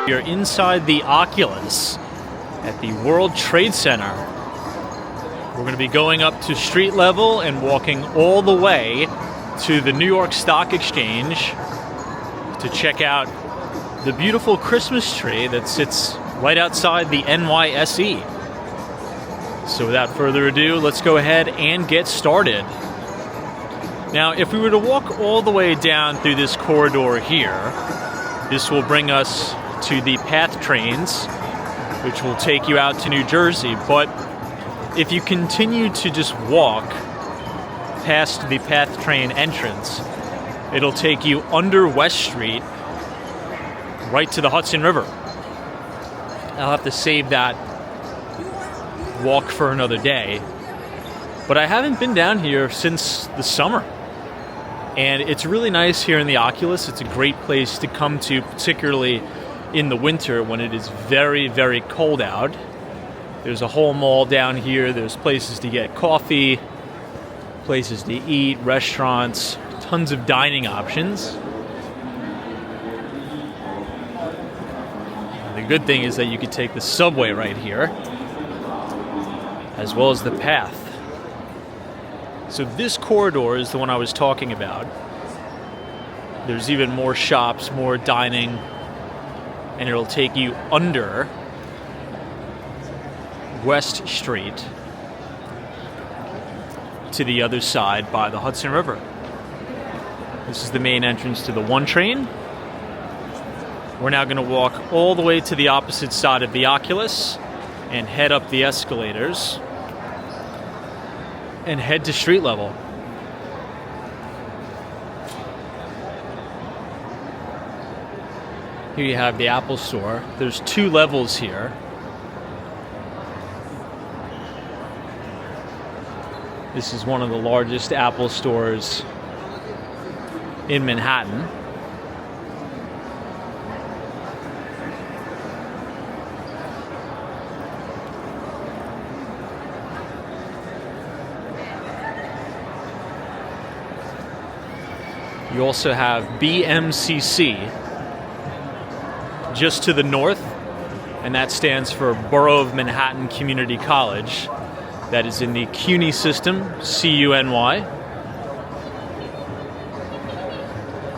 We are inside the Oculus at the World Trade Center. We're going to be going up to street level and walking all the way to the New York Stock Exchange to check out the beautiful Christmas tree that sits right outside the NYSE. So without further ado, let's go ahead and get started. Now, if we were to walk all the way down through this corridor here, this will bring us to the PATH trains, which will take you out to New Jersey. But if you continue to just walk past the PATH train entrance, it'll take you under West Street right to the Hudson River. I'll have to save that walk for another day. But I haven't been down here since the summer. And it's really nice here in the Oculus. It's a great place to come to, particularly in the winter when it is very, very cold out. There's a whole mall down here. There's places to get coffee, places to eat, restaurants, tons of dining options. The good thing is that you could take the subway right here, as well as the PATH. So this corridor is the one I was talking about. There's even more shops, more dining, and it'll take you under West Street to the other side by the Hudson River. This is the main entrance to the 1 train. We're now going to walk all the way to the opposite side of the Oculus and head up the escalators and head to street level. Here you have the Apple Store. There's 2 levels here. This is one of the largest Apple stores in Manhattan. You also have BMCC just to the north, and that stands for Borough of Manhattan Community College. That is in the CUNY system, CUNY.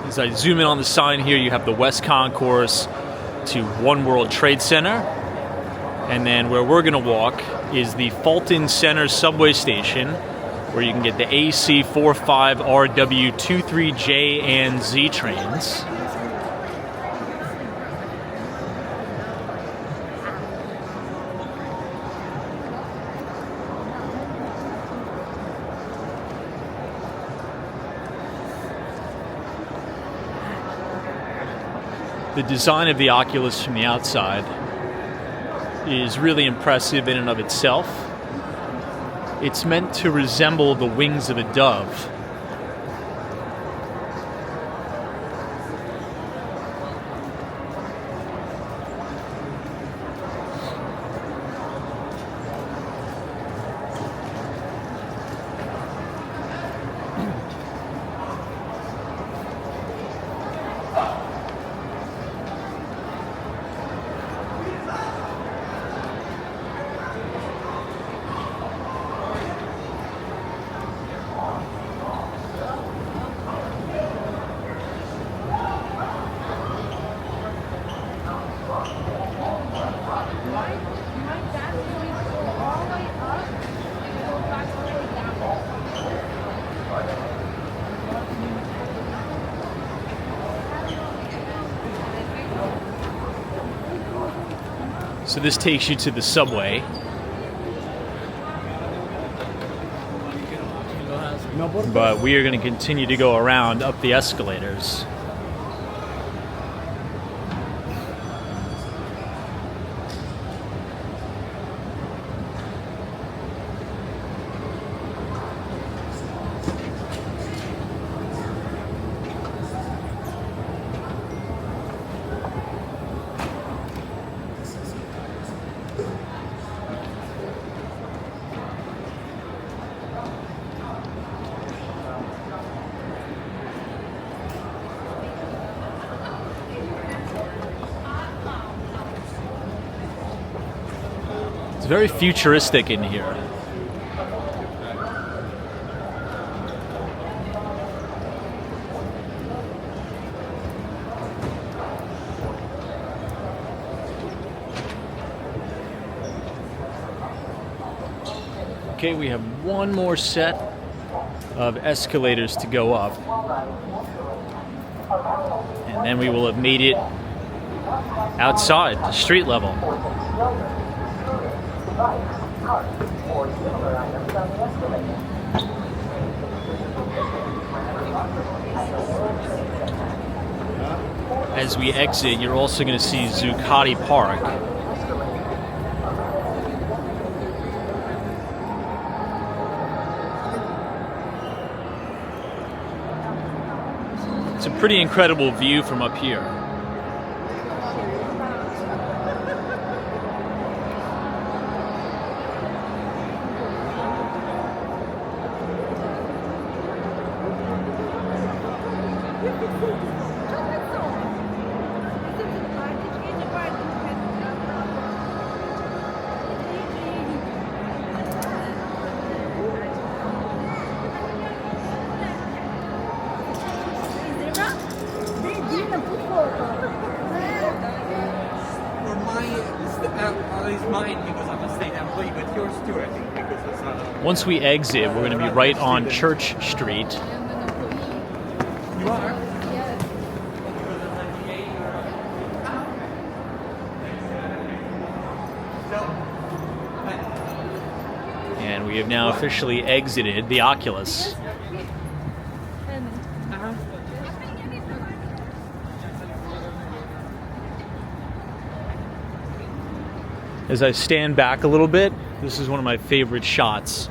As I zoom in on the sign here, you have the West Concourse to One World Trade Center. And then where we're going to walk is the Fulton Center subway station, where you can get the AC 45, RW 23J and Z trains. The design of the Oculus from the outside is really impressive in and of itself. It's meant to resemble the wings of a dove. So this takes you to the subway. But we are going to continue to go around up the escalators. It's very futuristic in here. Okay, we have one more set of escalators to go up. And then we will have made it outside, to street level. As we exit, you're also going to see Zucati Park. It's a pretty incredible view from up here. Once we exit, we're going to be right on Church Street. You are? And we have now officially exited the Oculus. As I stand back a little bit, this is one of my favorite shots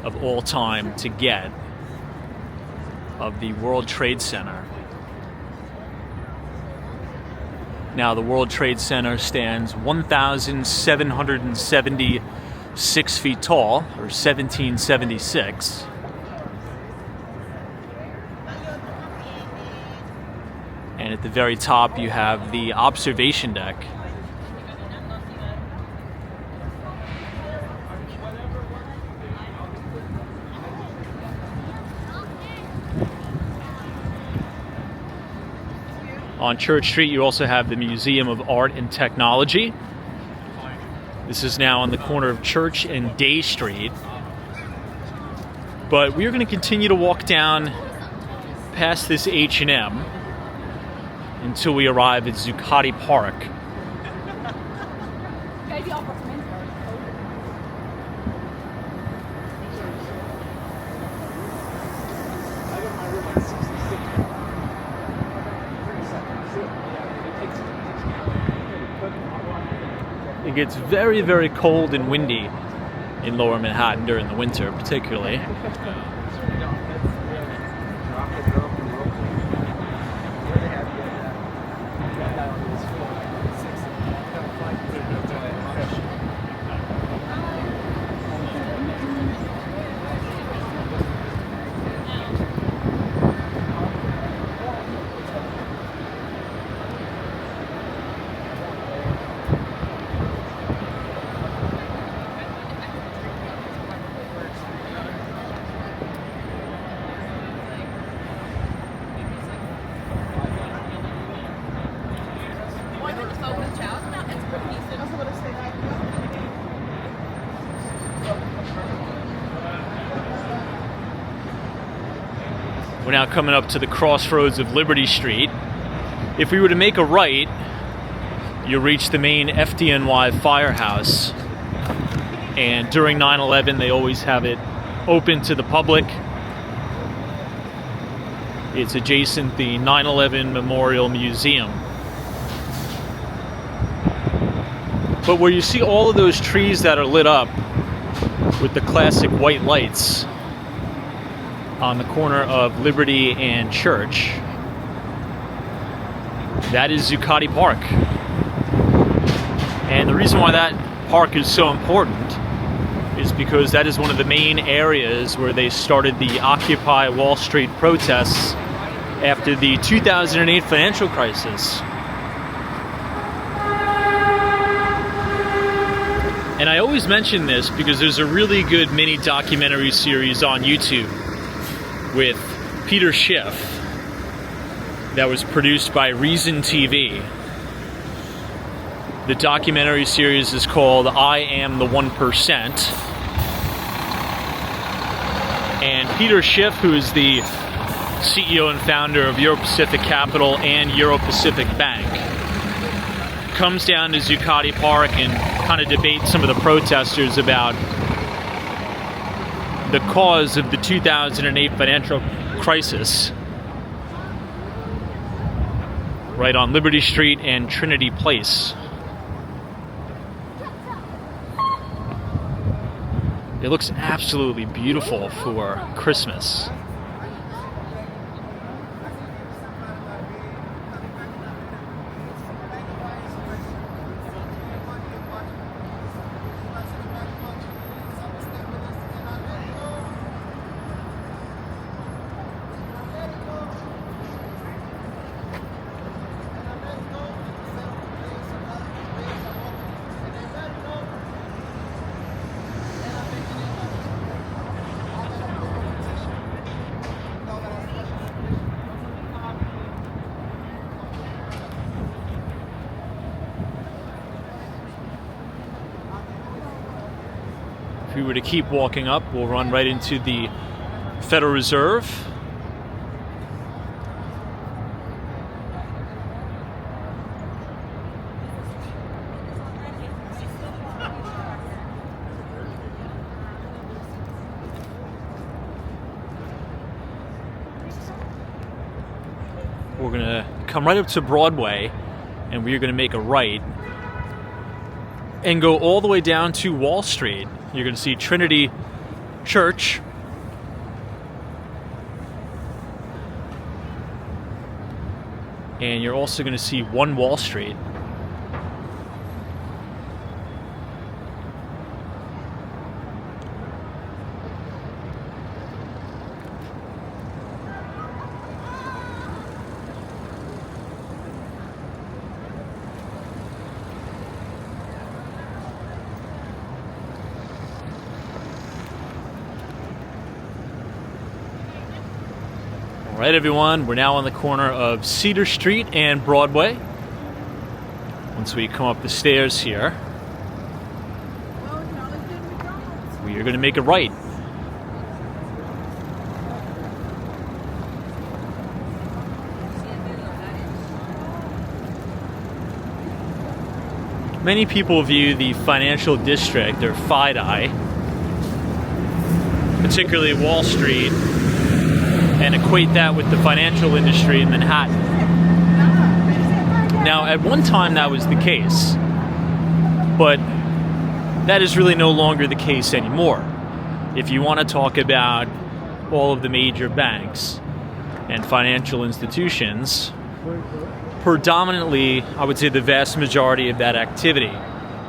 of all time to get of the World Trade Center. Now, the World Trade Center stands 1,776 feet tall, or 1776. And at the very top, you have the observation deck. On Church Street, you also have the Museum of Art and Technology. This is now on the corner of Church and Day Street. But we're going to continue to walk down past this H&M until we arrive at Zucati Park. It gets very, very cold and windy in Lower Manhattan during the winter, particularly. We're now coming up to the crossroads of Liberty Street. If we were to make a right, you reach the main FDNY firehouse. And during 9/11, they always have it open to the public. It's adjacent the 9/11 Memorial Museum. But where you see all of those trees that are lit up with the classic white lights on the corner of Liberty and Church, that is Zucati Park. And the reason why that park is so important is because that is one of the main areas where they started the Occupy Wall Street protests after the 2008 financial crisis. And I always mention this because there's a really good mini documentary series on YouTube with Peter Schiff that was produced by Reason TV. The documentary series is called I Am the 1%. And Peter Schiff, who is the CEO and founder of Euro Pacific Capital and Euro Pacific Bank, comes down to Zucati Park and kind of debates some of the protesters about the cause of the 2008 financial crisis right on Liberty Street and Trinity Place. It looks absolutely beautiful for Christmas. If we were to keep walking up, we'll run right into the Federal Reserve. We're going to come right up to Broadway, and we're going to make a right and go all the way down to Wall Street. You're going to see Trinity Church. And you're also going to see One Wall Street. All right, everyone, we're now on the corner of Cedar Street and Broadway. Once we come up the stairs here, we are going to make a right. Many people view the financial district, or FIDI, particularly Wall Street, and equate that with the financial industry in Manhattan. Now, at one time that was the case, but that is really no longer the case anymore. If you want to talk about all of the major banks and financial institutions, predominantly, I would say the vast majority of that activity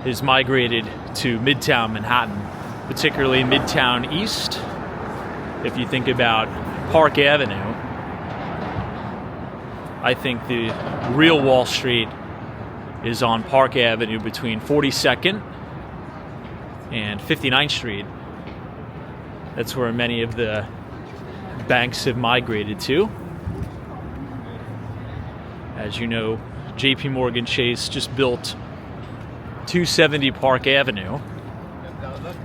is migrated to Midtown Manhattan, particularly Midtown East. If you think about Park Avenue, I think the real Wall Street is on Park Avenue between 42nd and 59th Street. That's where many of the banks have migrated to. As you know, JP Morgan Chase just built 270 Park Avenue,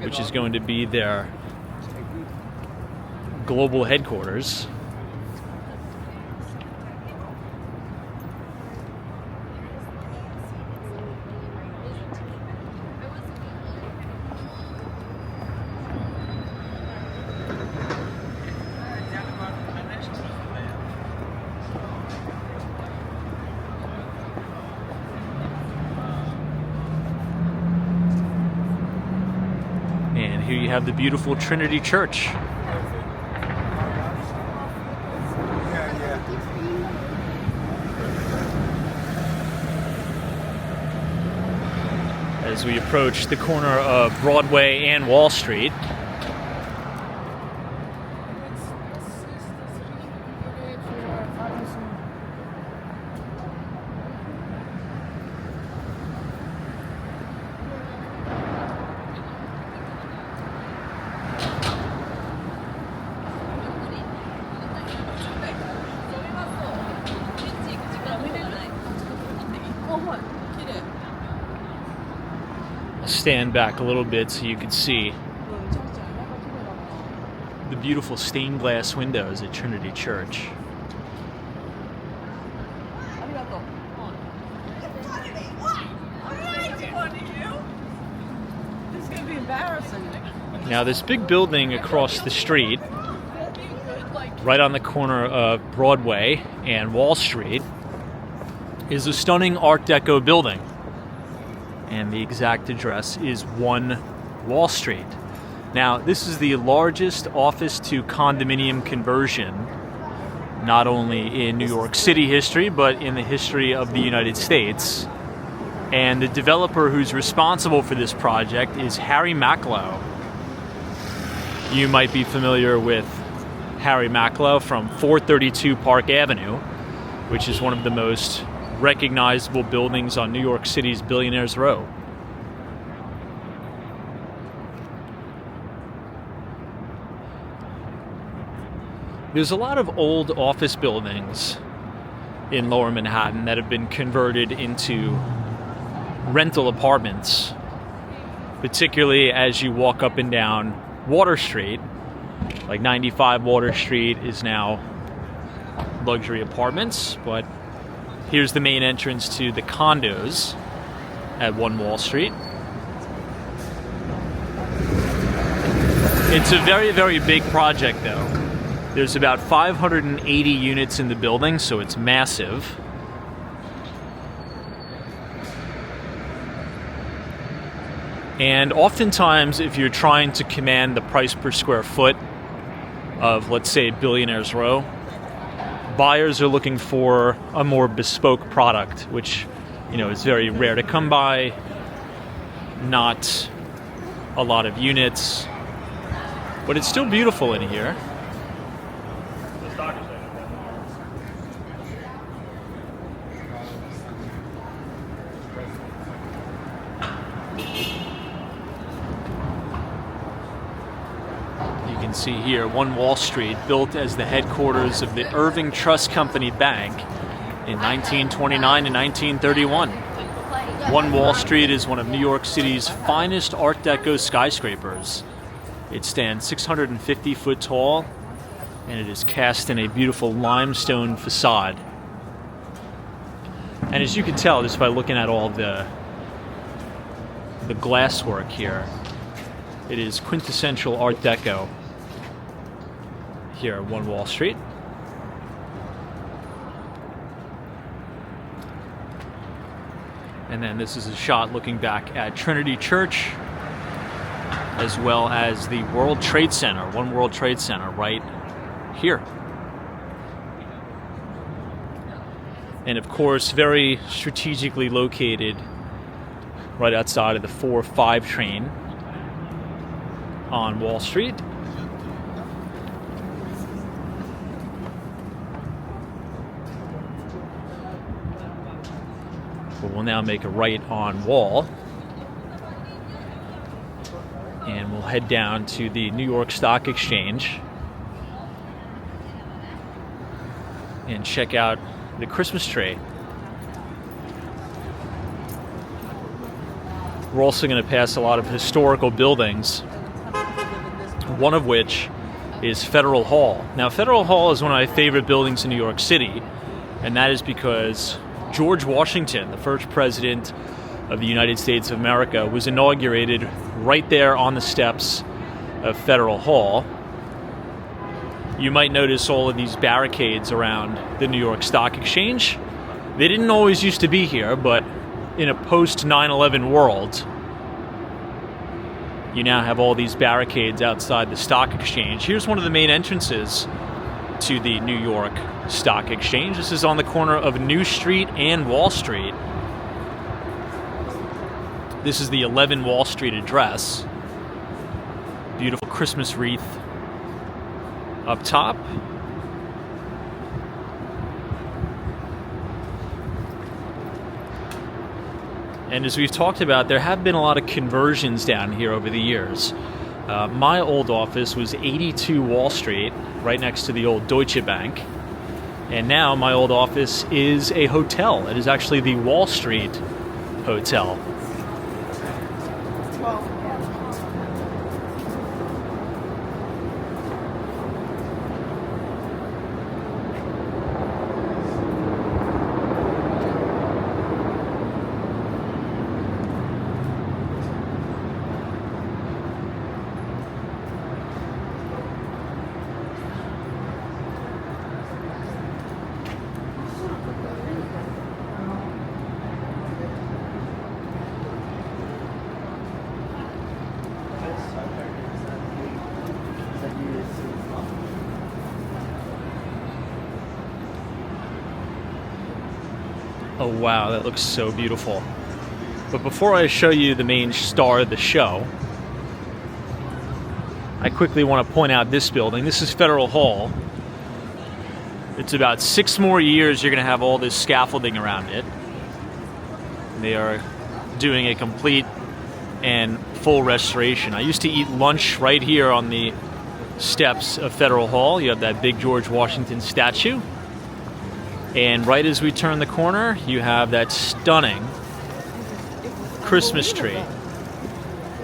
which is going to be their global headquarters. And here you have the beautiful Trinity Church. As we approach the corner of Broadway and Wall Street. I'll stand back a little bit so you can see the beautiful stained glass windows at Trinity Church. This is going to be embarrassing. Now, this big building across the street, right on the corner of Broadway and Wall Street, is a stunning Art Deco building. And the exact address is 1 Wall Street. Now, this is the largest office to condominium conversion, not only in New York City history, but in the history of the United States. And the developer who's responsible for this project is Harry.Malloy. You might be familiar with Harry.Malloy from 432 Park Avenue, which is one of the most recognizable buildings on New York City's Billionaires Row. There's a lot of old office buildings in Lower Manhattan that have been converted into rental apartments, particularly as you walk up and down Water Street. Like 95 Water Street is now luxury apartments, but here's the main entrance to the condos at 1 Wall Street. It's a very, very big project, though. There's about 580 units in the building, so it's massive. And oftentimes, if you're trying to command the price per square foot of, let's say, Billionaires Row, buyers are looking for a more bespoke product, which, is very rare to come by. Not a lot of units, but it's still beautiful in here. You can see here 1 Wall Street, built as the headquarters of the Irving Trust Company Bank in 1929 and 1931. 1 Wall Street is one of New York City's finest Art Deco skyscrapers. It stands 650 foot tall, and it is cast in a beautiful limestone facade. And as you can tell just by looking at all the glasswork here, it is quintessential Art Deco here at 1 Wall Street. And then this is a shot looking back at Trinity Church, as well as the World Trade Center, 1 World Trade Center right here. And of course, very strategically located right outside of the 4-5 train on Wall Street. But we'll now make a right on Wall, and we'll head down to the New York Stock Exchange and check out the Christmas tree. We're also going to pass a lot of historical buildings, one of which is Federal Hall. Now, Federal Hall is one of my favorite buildings in New York City, and that is because George Washington, the first president of the United States of America, was inaugurated right there on the steps of Federal Hall. You might notice all of these barricades around the New York Stock Exchange. They didn't always used to be here, but in a post-9/11 world, you now have all these barricades outside the Stock Exchange. Here's one of the main entrances to the New York Stock Exchange. This is on the corner of New Street and Wall Street. This is the 11 Wall Street address. Beautiful Christmas wreath up top. And as we've talked about, there have been a lot of conversions down here over the years. My old office was 82 Wall Street, right next to the old Deutsche Bank. And now my old office is a hotel. It is actually the Wall Street Hotel. Oh wow, that looks so beautiful. But before I show you the main star of the show, I quickly want to point out this building. This is Federal Hall. It's about 6 more years you're going to have all this scaffolding around it. They are doing a complete and full restoration. I used to eat lunch right here on the steps of Federal Hall. You have that big George Washington statue. And right as we turn the corner, you have that stunning Christmas tree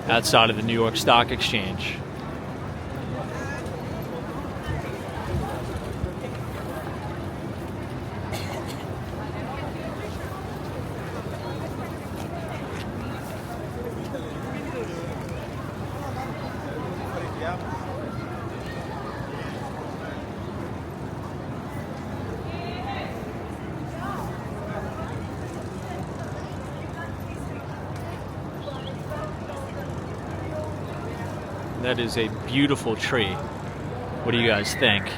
outside of the New York Stock Exchange. That is a beautiful tree. What do you guys think?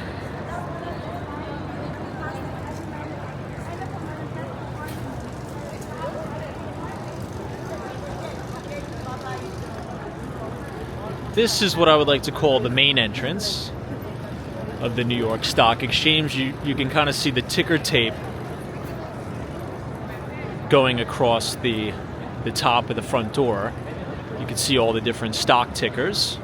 This is what I would like to call the main entrance of the New York Stock Exchange. You can kind of see the ticker tape going across the top of the front door. You can see all the different stock tickers.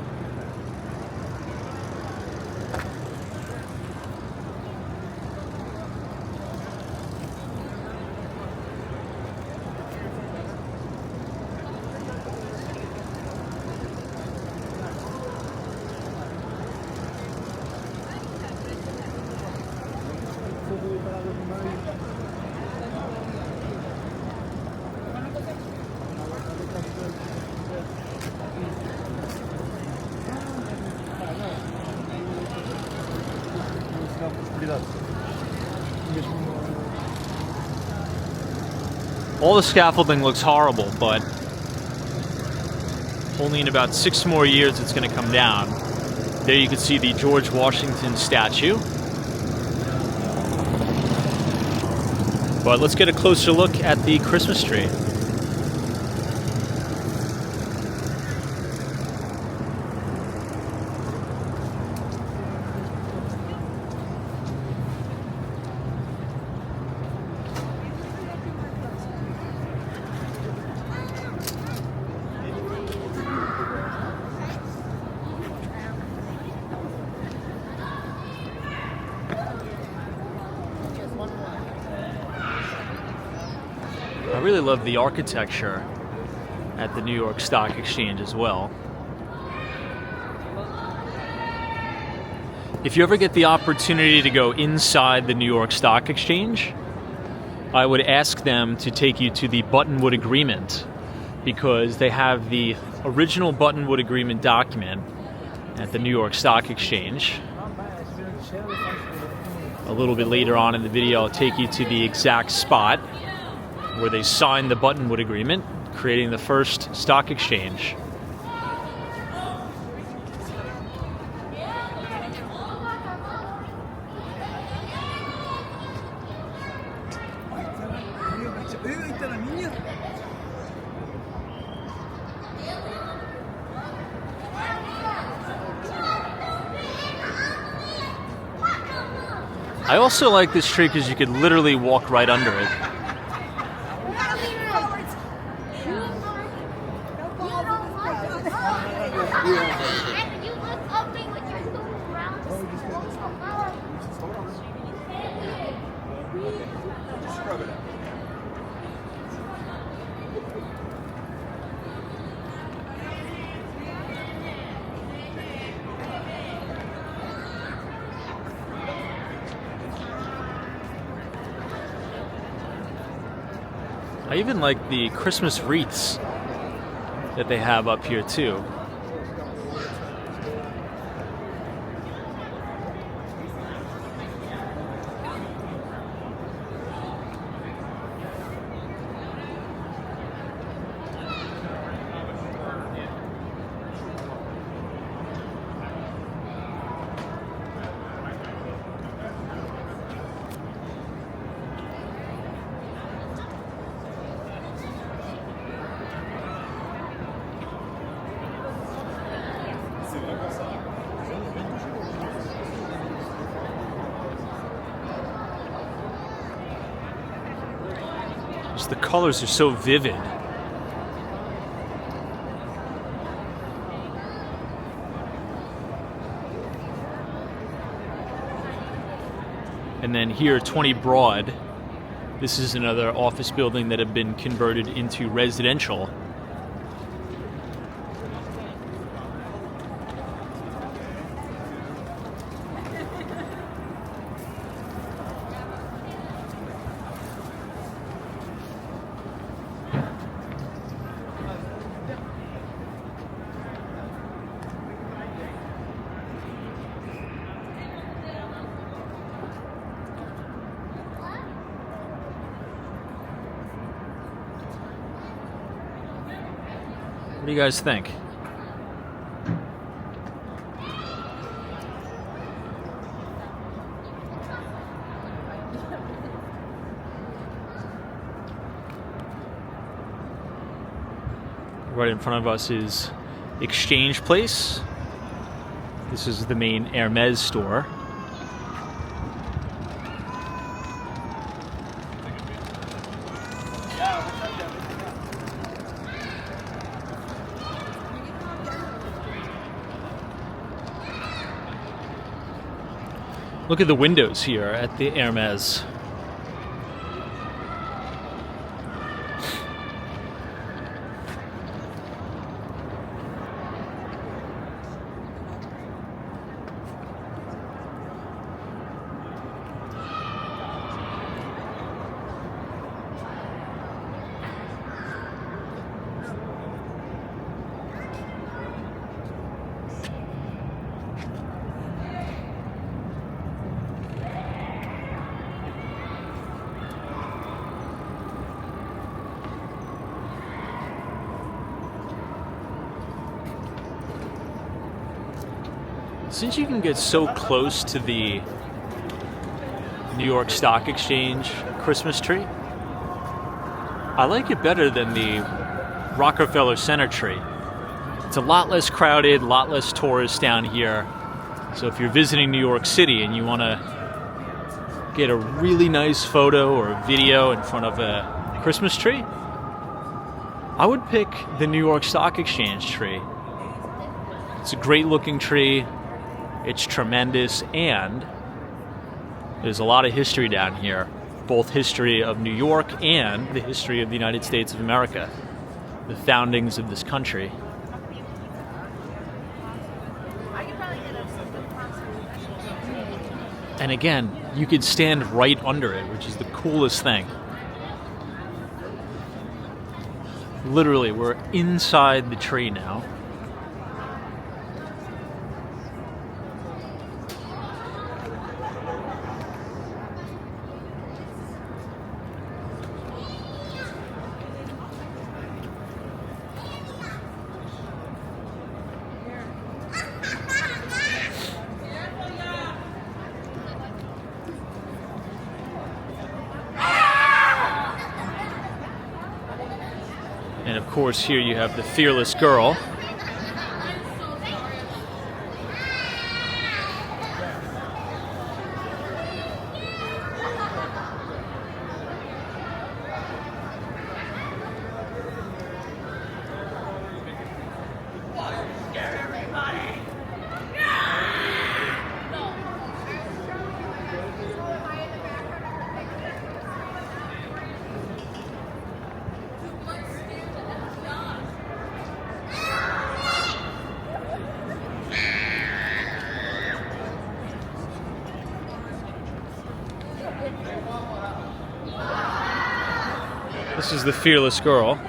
All the scaffolding looks horrible, but only in about 6 more years it's going to come down. There you can see the George Washington statue. But let's get a closer look at the Christmas tree. I really love the architecture at the New York Stock Exchange as well. If you ever get the opportunity to go inside the New York Stock Exchange, I would ask them to take you to the Buttonwood Agreement, because they have the original Buttonwood Agreement document at the New York Stock Exchange. A little bit later on in the video, I'll take you to the exact spot where they signed the Buttonwood Agreement, creating the first stock exchange. I also like this tree because you could literally walk right under it. I even like the Christmas wreaths that they have up here too. The colors are so vivid. And then here, 20 Broad. This is another office building that had been converted into residential. What do you guys think? Right in front of us is Exchange Place. This is the main Hermes store. Look at the windows here at the Hermes. Since you can get so close to the New York Stock Exchange Christmas tree, I like it better than the Rockefeller Center tree. It's a lot less crowded, a lot less tourists down here. So if you're visiting New York City and you want to get a really nice photo or video in front of a Christmas tree, I would pick the New York Stock Exchange tree. It's a great looking tree. It's tremendous, and there's a lot of history down here, both history of New York and the history of the United States of America, the foundings of this country. And again, you could stand right under it, which is the coolest thing. Literally, we're inside the tree now. And of course, here you have the fearless girl. This is the Fearless Girl.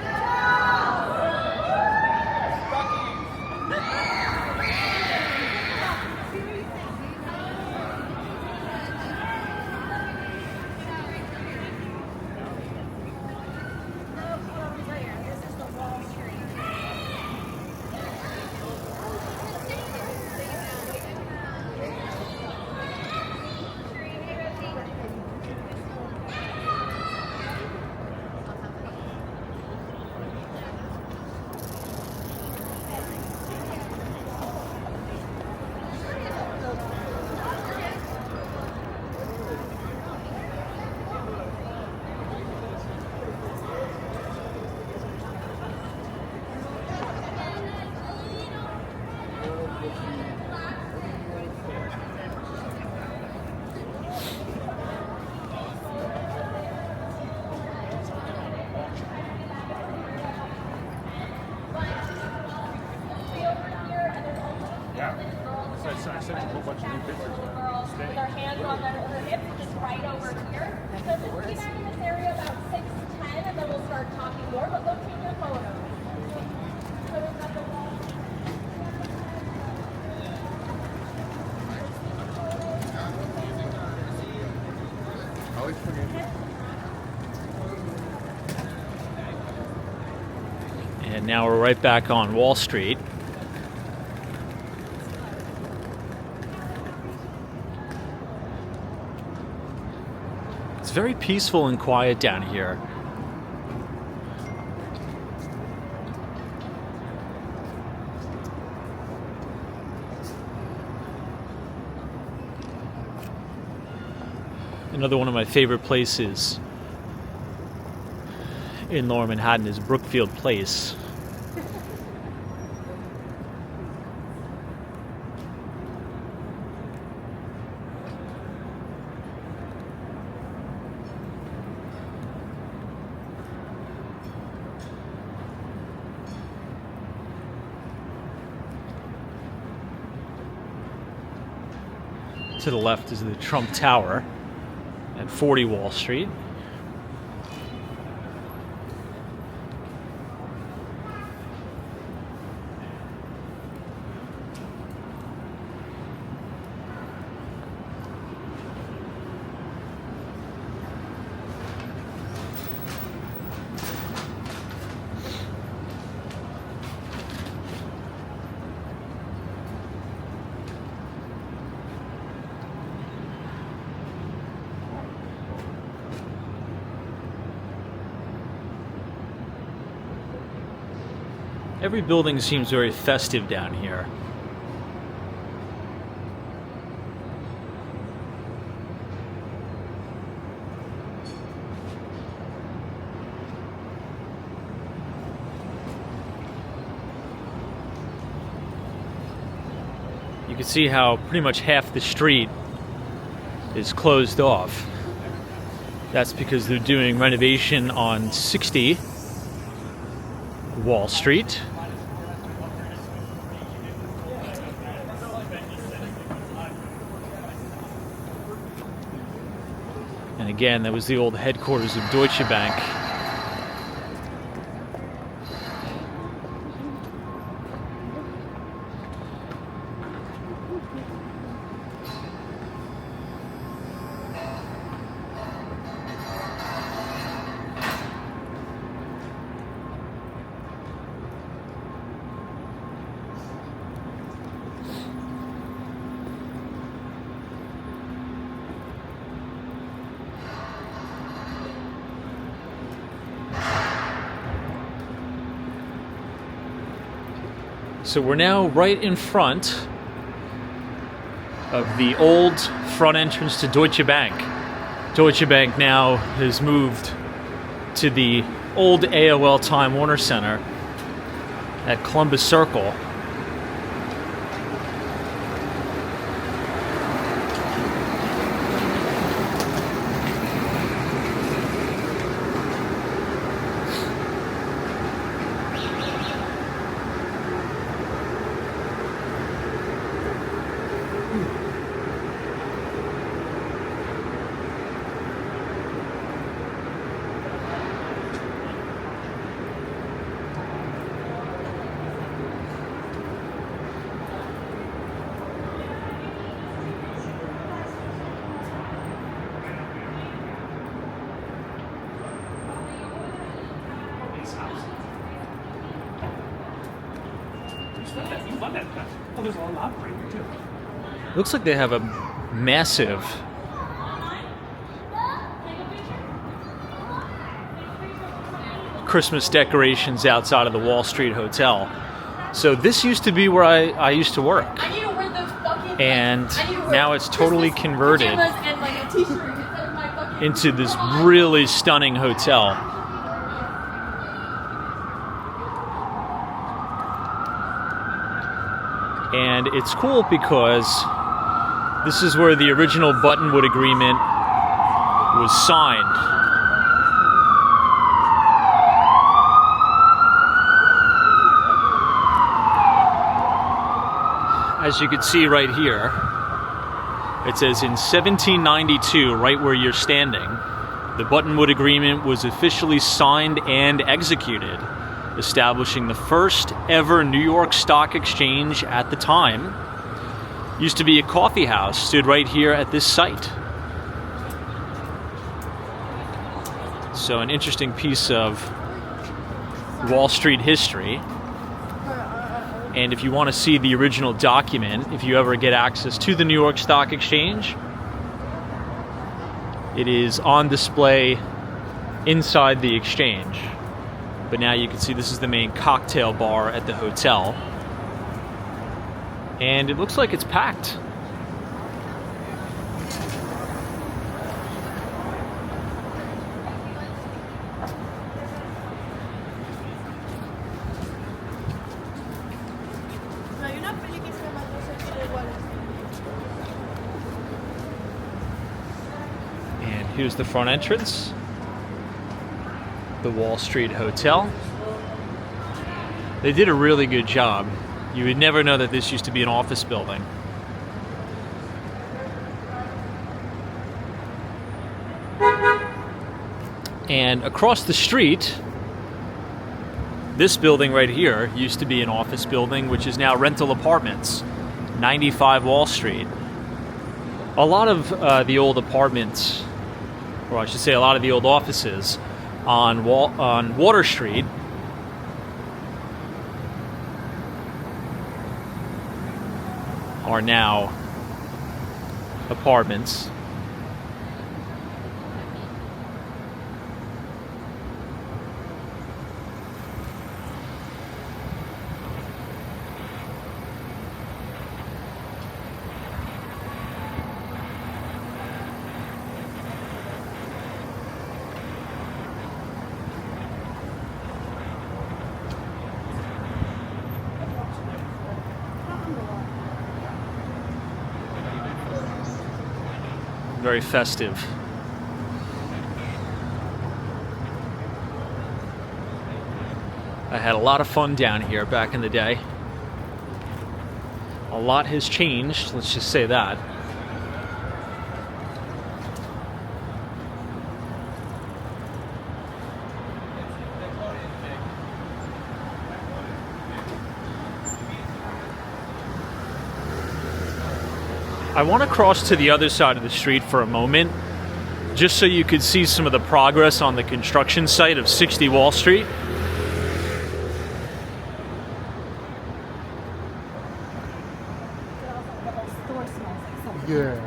I sent a whole bunch of new pictures. With our hands on their hips, just right over here. So just be back in this area about 6:10, and then we'll start talking more, but go take your photo. So we've got the wall. Always forget. And now we're right back on Wall Street. It's very peaceful and quiet down here. Another one of my favorite places in Lower Manhattan is Brookfield Place. To the left is the Trump Tower at 40 Wall Street. Every building seems very festive down here. You can see how pretty much half the street is closed off. That's because they're doing renovation on 60 Wall Street. And again, that was the old headquarters of Deutsche Bank. So we're now right in front of the old front entrance to Deutsche Bank. Deutsche Bank now has moved to the old AOL Time Warner Center at Columbus Circle. Oh, there's a lot right here too. Looks like they have a massive Christmas decorations outside of the Wall Street Hotel. So this used to be where I used to work. I need to wear those fucking. And I need to wear now it's totally Christmas converted pajamas and like a t-shirt instead of my fucking. into this really stunning hotel. And it's cool because this is where the original Buttonwood Agreement was signed. As you can see right here, it says in 1792, right where you're standing, the Buttonwood Agreement was officially signed and executed, establishing the first ever New York Stock Exchange at the time. Used to be a coffee house, stood right here at this site. So an interesting piece of Wall Street history. And if you want to see the original document, if you ever get access to the New York Stock Exchange, it is on display inside the exchange. But now you can see this is the main cocktail bar at the hotel. And it looks like it's packed. And here's the front entrance. The Wall Street Hotel. They did a really good job. You would never know that this used to be an office building. And across the street, this building right here used to be an office building, which is now rental apartments, 95 Wall Street. A lot of the old apartments, or I should say a lot of the old offices on Water Street are now apartments. Very festive. I had a lot of fun down here back in the day. A lot has changed, let's just say that. I want to cross to the other side of the street for a moment, just so you could see some of the progress on the construction site of 60 Wall Street. Yeah.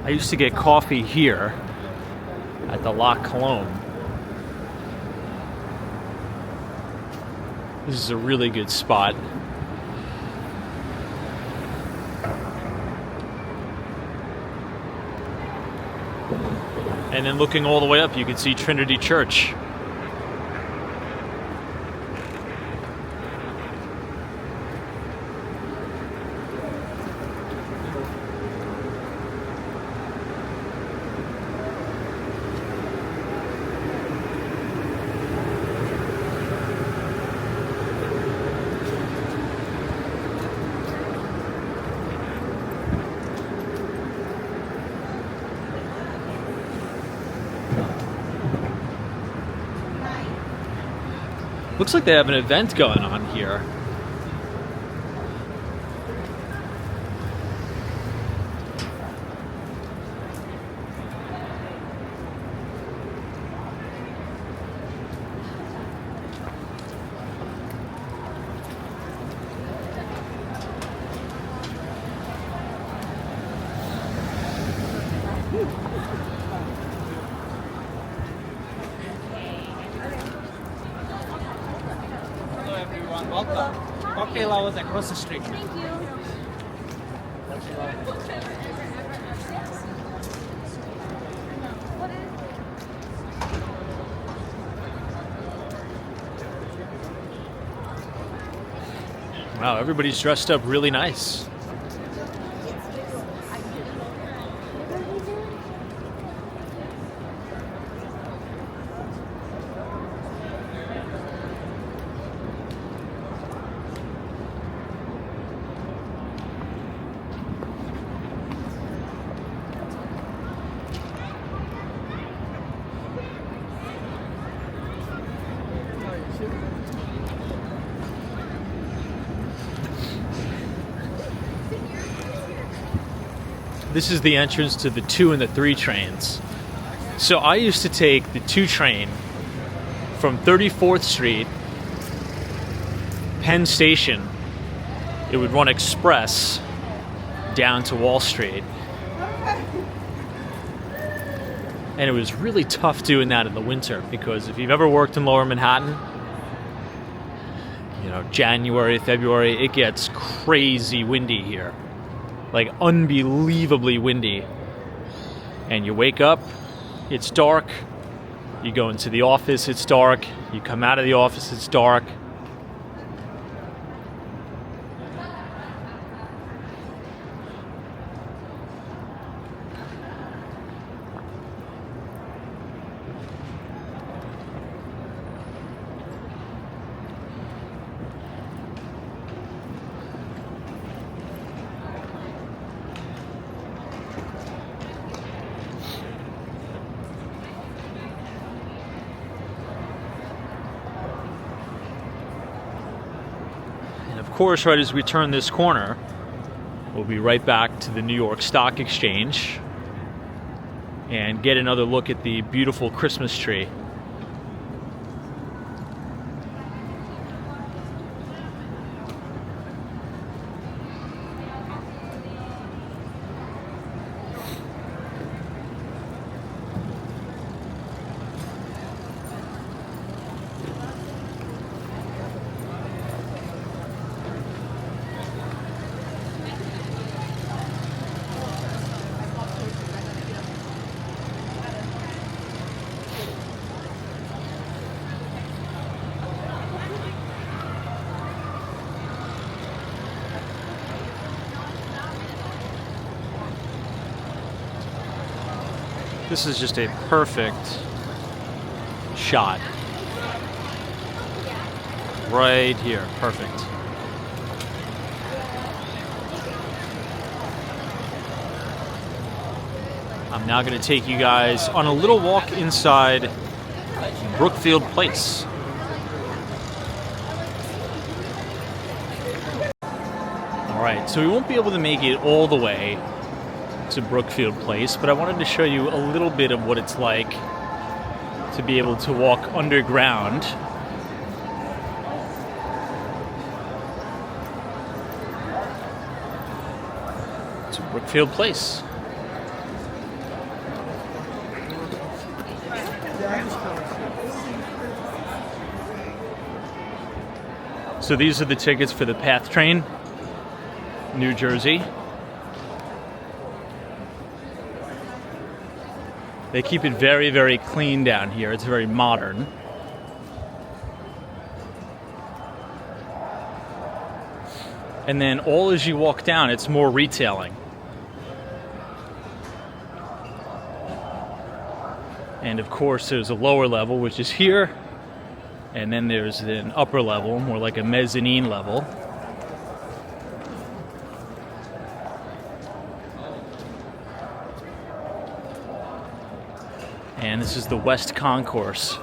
I used to get coffee here at the La Colombe. This is a really good spot. And then looking all the way up, you can see Trinity Church. Looks like they have an event going on here. Hello everyone, welcome. Cocktail hours across the street. Thank you. Wow, everybody's dressed up really nice. This is the entrance to the 2 and the 3 trains. So I used to take the 2 train from 34th Street, Penn Station. It would run express down to Wall Street. And it was really tough doing that in the winter because if you've ever worked in Lower Manhattan, you know, January, February, it gets crazy windy here. Like unbelievably windy. And you wake up, it's dark. You go into the office, it's dark. You come out of the office, it's dark. Of course, right as we turn this corner, we'll be right back to the New York Stock Exchange and get another look at the beautiful Christmas tree. This is just a perfect shot. Right here, perfect. I'm now going to take you guys on a little walk inside Brookfield Place. All right, so we won't be able to make it all the way to Brookfield Place, but I wanted to show you a little bit of what it's like to be able to walk underground to Brookfield Place. So these are the tickets for the PATH train, New Jersey. They keep it very, very clean down here. It's very modern. And then all as you walk down, it's more retailing. And of course, there's a lower level, which is here. And then there's an upper level, more like a mezzanine level. And this is the West Concourse.